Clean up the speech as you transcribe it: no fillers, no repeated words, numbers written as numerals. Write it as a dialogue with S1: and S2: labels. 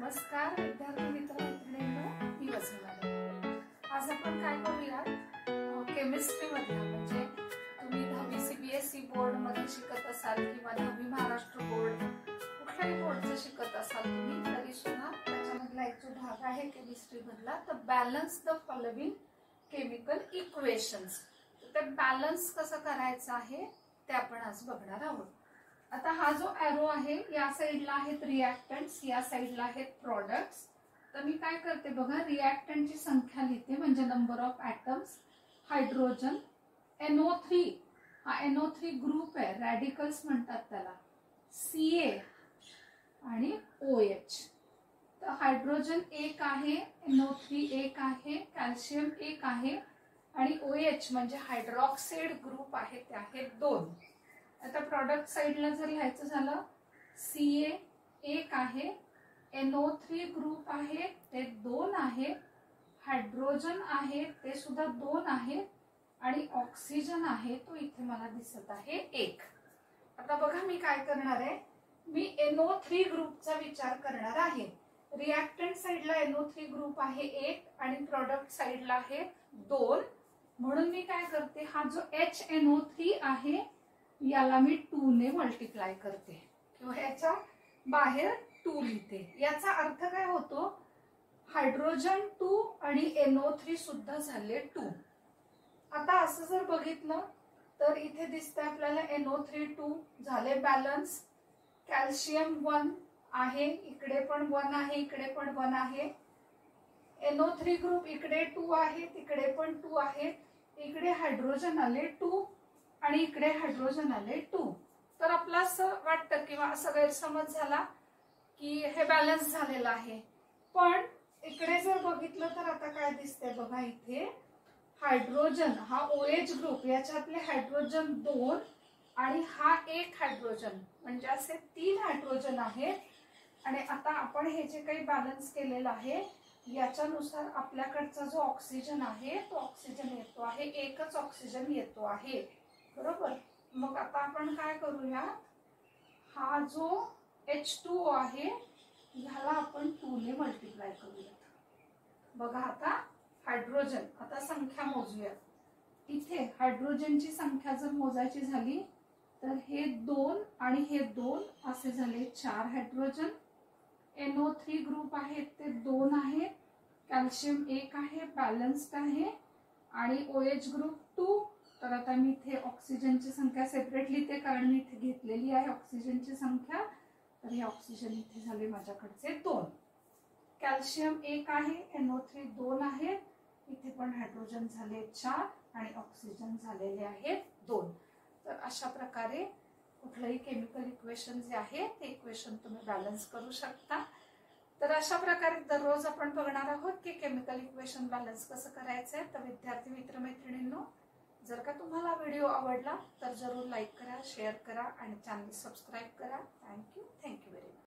S1: नमस्कार विद्यार्थी मित्र-मैत्रिणींनो, मी वसुंधरा। आज आपण काय करूया, केमिस्ट्री मध्ये म्हणजे तुम्ही 10वी सीबीएसई बोर्ड मध्ये शिकत असाल किंवा 10वी महाराष्ट्र बोर्ड कुठल्याही बोर्डचं शिकत असाल तुम्ही, तरी सुद्धा त्याच्यामधला एक जो भाग आहे केमिस्ट्री मधला, तर balance the following chemical equations, ते बॅलन्स कसं करायचं आहे ते आपण आज बघणार आहोत। आता हा जो एरो आहे, या साइडला आहेत रिएक्टंट्स, या साइडला आहेत प्रोडक्ट्स। तर मी काय करते बघा, रिएक्टंटची संख्या लिहिते म्हणजे number of atoms, hydrogen, NO3 हा NO3 ग्रुप आहे, रॅडिकल्स म्हणतात त्याला, Ca आणि OH। तर हायड्रोजन एक आहे, NO3 एक आहे, कॅल्शियम एक आहे आणि OH म्हणजे हायड्रॉक्साइड ग्रुप आहे ते आहेत 2। आता प्रोडक्ट साइडला जर लिहायचं झालं, Ca एक आहे, NO3 ग्रुप आहे ते 2 आहे, हायड्रोजन आहे ते सुद्धा 2 आहे आणि ऑक्सिजन आहे तो इथे मला दिसत आहे 1। आता बघा मी काय करणार आहे, मी NO3 ग्रुपचा विचार करणार आहे। रिएक्टंट साइडला NO3 ग्रुप आहे 1 आणि प्रोडक्ट साइडला आहे 2, म्हणून मी काय करते, हा जो HNO3 आहे याला मी 2 ने मल्टिप्लाय करते किंवा याच्या बाहेर 2 लिहिते। याचा अर्थ काय होतो, हायड्रोजन 2 आणि NO3 सुद्धा झाले 2। आता असं जर बघितलं तर इथे दिसतंय आपल्याला NO3 2 झाले बॅलन्स, कॅल्शियम 1 आहे, इकडे पण 1 आहे, इकडे पण 1 आहे, NO3 ग्रुप इकडे 2 आहे, तिकडे पण 2 आहे, इकडे हायड्रोजन आले 2 आणि इकडे हायड्रोजन आले 2। तर आपला असं वाटतं किंवा असं गैरसमज झाला की हे बॅलन्स झालेलं आहे, पण इकडे जर बघितलं तर आता काय दिसतंय बघा, इथे हायड्रोजन हा OH ग्रुप, याच्यातले हायड्रोजन 2 आणि हा 1 हायड्रोजन म्हणजे असे 3 हायड्रोजन आहेत। आणि आता आपण हे जे काही बॅलन्स केलेलं आहे याच्यानुसार आपल्याकडचा जो ऑक्सिजन आहे तो ऑक्सिजन येतो आहे, एकच ऑक्सिजन येतो आहे, बरोबर। मग आता आपण काय करूया, हा जो H2O आहे ह्याला आपण 2 ने मल्टिप्लाय करूया। बघा आता हायड्रोजन, आता संख्या मोजूया। इथे हायड्रोजनची संख्या जर मोजायची झाली तर हे 2 आणि हे 2 असे झाले 4 हायड्रोजन, NO3 ग्रुप आहेत ते 2 आहेत, कॅल्शियम 1 आहे, बॅलन्स्ड आहे आणि OH ग्रुप 2। तर आता मी इथे ऑक्सिजनची संख्या सेपरेट लिहिते कारण मी इथे घेतलेली आहे ऑक्सिजनची संख्या, तर हे ऑक्सिजन इथे झाले माझ्याकडचे 2, कॅल्शियम 1 आहे, NO3 2 आहेत, इथे पण हायड्रोजन झाले 4 आणि ऑक्सिजन झालेले आहेत 2। तर अशा प्रकारे कुठलंही केमिकल इक्वेशन जे आहे ते इक्वेशन तुम्ही बॅलन्स करू शकता। तर अशा प्रकारे दररोज आपण बघणार आहोत की केमिकल इक्वेशन बॅलन्स कसं करायचंय। तर विद्यार्थी मित्र-मैत्रिणींनो, जर का तुम्हाला व्हिडिओ आवडला तर जरूर लाईक करा, शेअर करा आणि चॅनल सबस्क्राईब करा। Thank you very much.